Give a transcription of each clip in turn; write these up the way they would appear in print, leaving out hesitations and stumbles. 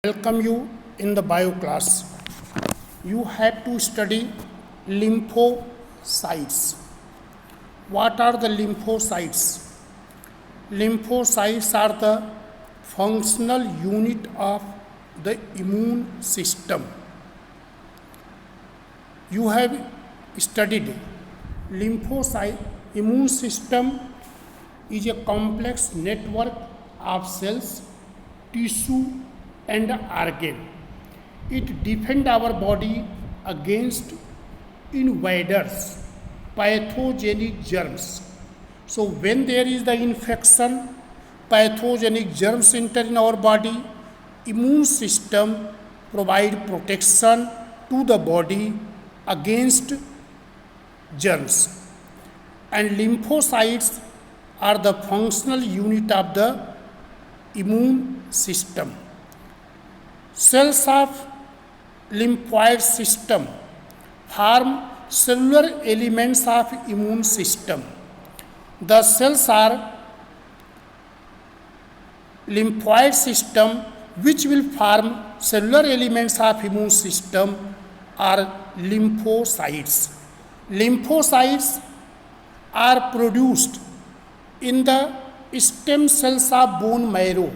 Welcome you in the bio class. You have to study lymphocytes. What are the lymphocytes? Lymphocytes are the functional unit of the immune system. You have studied lymphocyte. Immune system is a complex network of cells, tissue, and organ. It defends our body against invaders, pathogenic germs. So when there is the infection, pathogenic germs enter in our body, immune system provide protection to the body against germs. And lymphocytes are the functional unit of the immune system. Cells of lymphoid system form cellular elements of immune system. The cells are lymphoid system which will form cellular elements of immune system are lymphocytes. Lymphocytes are produced in the stem cells of bone marrow.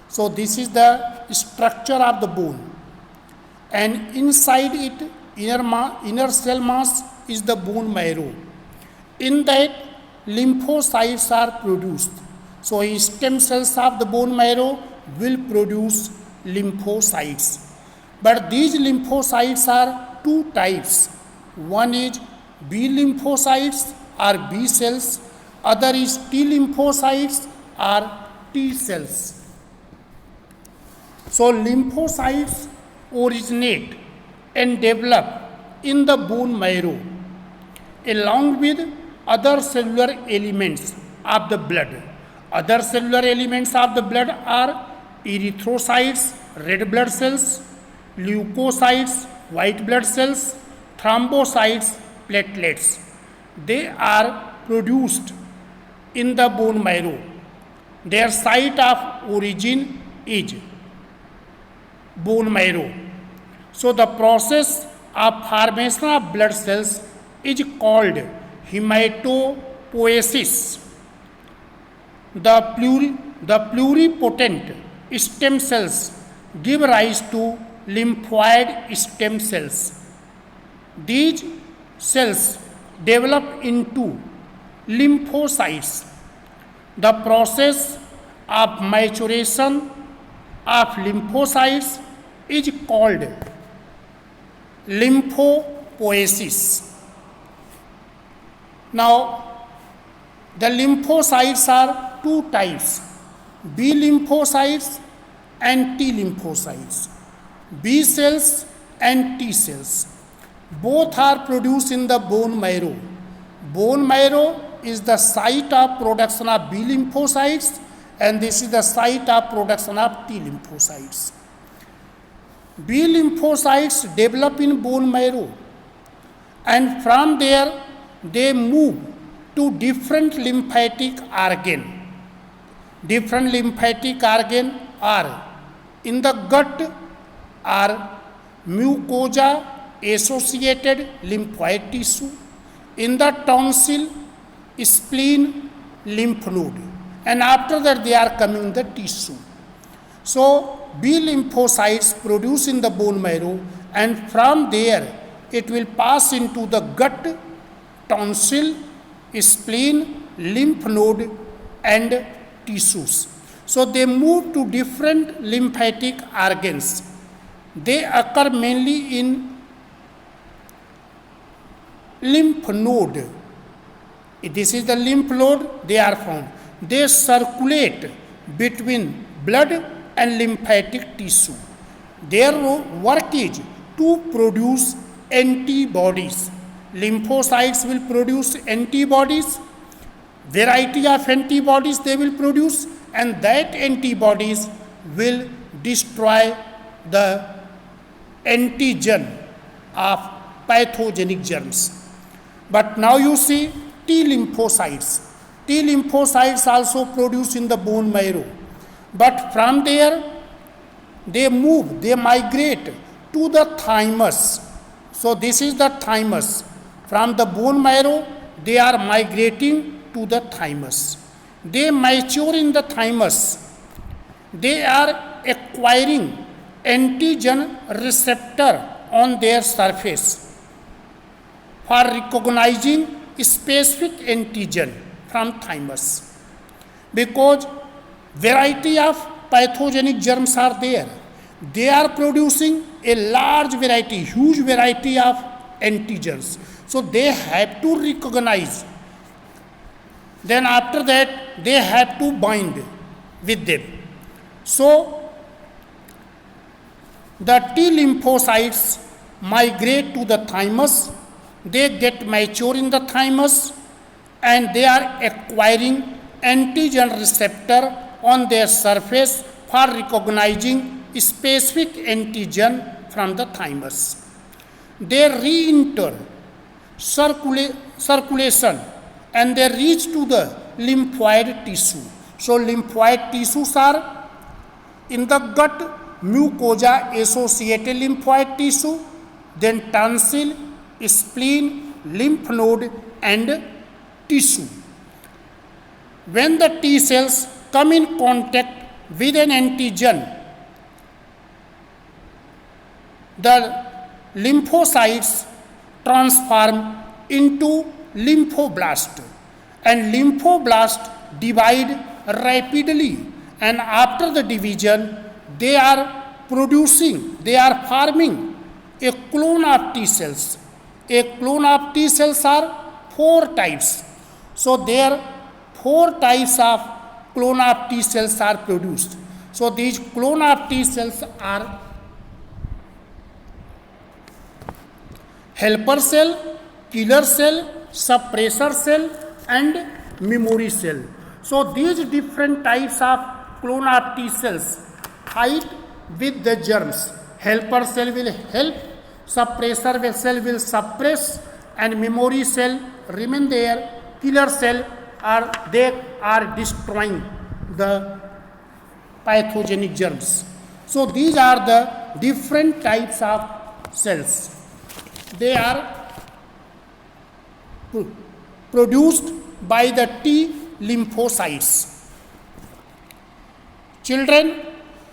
So this is the structure of the bone, and inside it inner cell mass is the bone marrow. In that lymphocytes are produced. So stem cells of the bone marrow will produce lymphocytes. But these lymphocytes are two types. One is B lymphocytes or B cells, other is T lymphocytes or T cells. So lymphocytes originate and develop in the bone marrow along with other cellular elements of the blood. Other cellular elements of the blood are erythrocytes, red blood cells, leukocytes, white blood cells, thrombocytes, platelets. They are produced in the bone marrow. Their site of origin is bone marrow. So the process of formation of blood cells is called hematopoiesis. The pluripotent stem cells give rise to lymphoid stem cells. These cells develop into lymphocytes. The process of maturation of lymphocytes is called lymphopoiesis. Now, the lymphocytes are two types, B lymphocytes and T lymphocytes, B cells and T cells. Both are produced in the bone marrow. Bone marrow is the site of production of B lymphocytes, and this is the site of production of T lymphocytes. B lymphocytes develop in bone marrow, and from there they move to different lymphatic organ. Different lymphatic organ are in the gut are mucosa associated lymphoid tissue, in the tonsil, spleen, lymph node, and after that they are coming the tissue. So B lymphocytes produce in the bone marrow, and from there it will pass into the gut, tonsil, spleen, lymph node, and tissues. So they move to different lymphatic organs. They occur mainly in lymph node. This is the lymph node they are found. They circulate between blood and lymphatic tissue. Their work is to produce antibodies. Lymphocytes will produce antibodies, variety of antibodies they will produce, and that antibodies will destroy the antigen of pathogenic germs. But now you see T lymphocytes. T lymphocytes also produce in the bone marrow. But from there they move, they migrate to the thymus. So this is the thymus. From the bone marrow, they are migrating to the thymus. They mature in the thymus. They are acquiring antigen receptor on their surface for recognizing specific antigen from thymus. Because variety of pathogenic germs are there, they are producing a large variety, huge variety of antigens. So they have to recognize. Then after that, they have to bind with them. So the T lymphocytes migrate to the thymus, they get mature in the thymus, and they are acquiring antigen receptor on their surface for recognizing specific antigen from the thymus. They re-enter circulation and they reach to the lymphoid tissue. So lymphoid tissues are in the gut mucosa associated lymphoid tissue, then tonsil, spleen, lymph node and tissue. When the T cells come in contact with an antigen, the lymphocytes transform into lymphoblast, and lymphoblast divide rapidly, and after the division they are forming a clone of T cells. A clone of T cells are 4 types. So there 4 types of clone of T cells are produced. So these clone of T cells are helper cell, killer cell, suppressor cell and memory cell. So these different types of clone of T cells fight with the germs. Helper cell will help, suppressor cell will suppress, and memory cell remain there. Killer cell they are destroying the pathogenic germs. So these are the different types of cells. They are produced by the T lymphocytes. Children,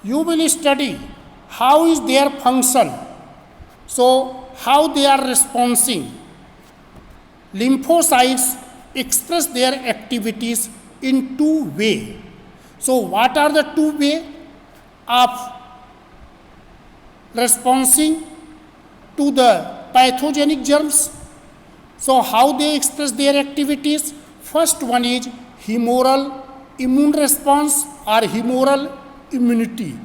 you will study how is their function. So how they are responding. Lymphocytes express their activities in 2 ways. So what are the 2 ways of responding to the pathogenic germs? So how they express their activities? First one is humoral immune response or humoral immunity,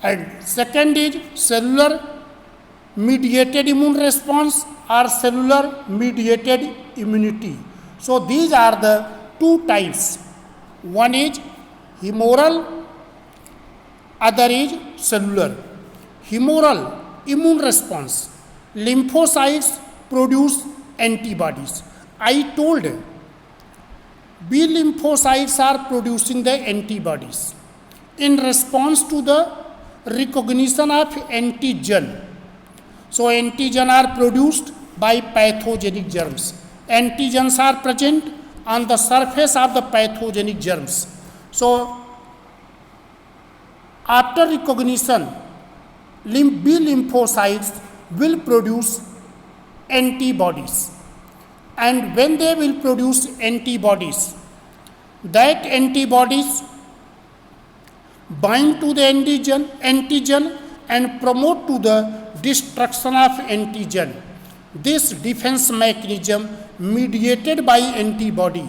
and second is cellular mediated immune response or cellular mediated immunity. So these are the 2 types. One is humoral, other is cellular. Humoral immune response. Lymphocytes produce antibodies. I told B lymphocytes are producing the antibodies in response to the recognition of antigen. So antigen are produced by pathogenic germs. Antigens are present on the surface of the pathogenic germs. So after recognition, B lymphocytes will produce antibodies, and when they will produce antibodies, that antibodies bind to the antigen and promote to the destruction of antigen. This defense mechanism mediated by antibody,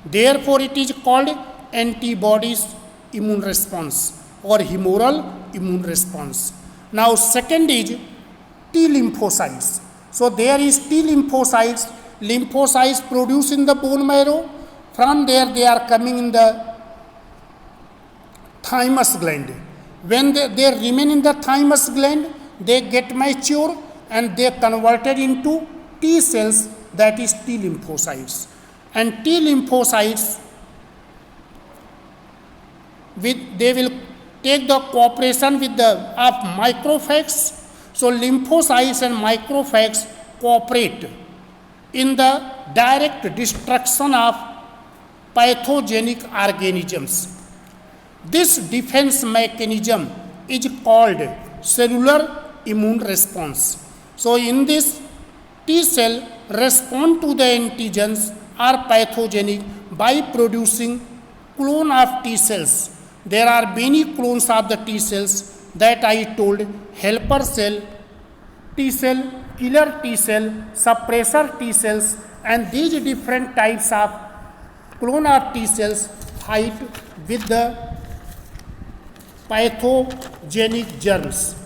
therefore it is called antibodies immune response or humoral immune response. Now second is T lymphocytes. So there is T lymphocytes. Lymphocytes produced in the bone marrow. From there they are coming in the thymus gland. When they remain in the thymus gland, they get mature and they converted into T cells, that is T lymphocytes. And T lymphocytes they will take the cooperation with the of macrophages. So lymphocytes and macrophages cooperate in the direct destruction of pathogenic organisms. This defense mechanism is called cellular immune response. So in this, T cell respond to the antigens or pathogenic by producing clone of T cells. There are many clones of the T cells that I told: helper cell, T cell, killer T cell, suppressor T cells, and these different types of clone of T cells fight with the pathogenic germs.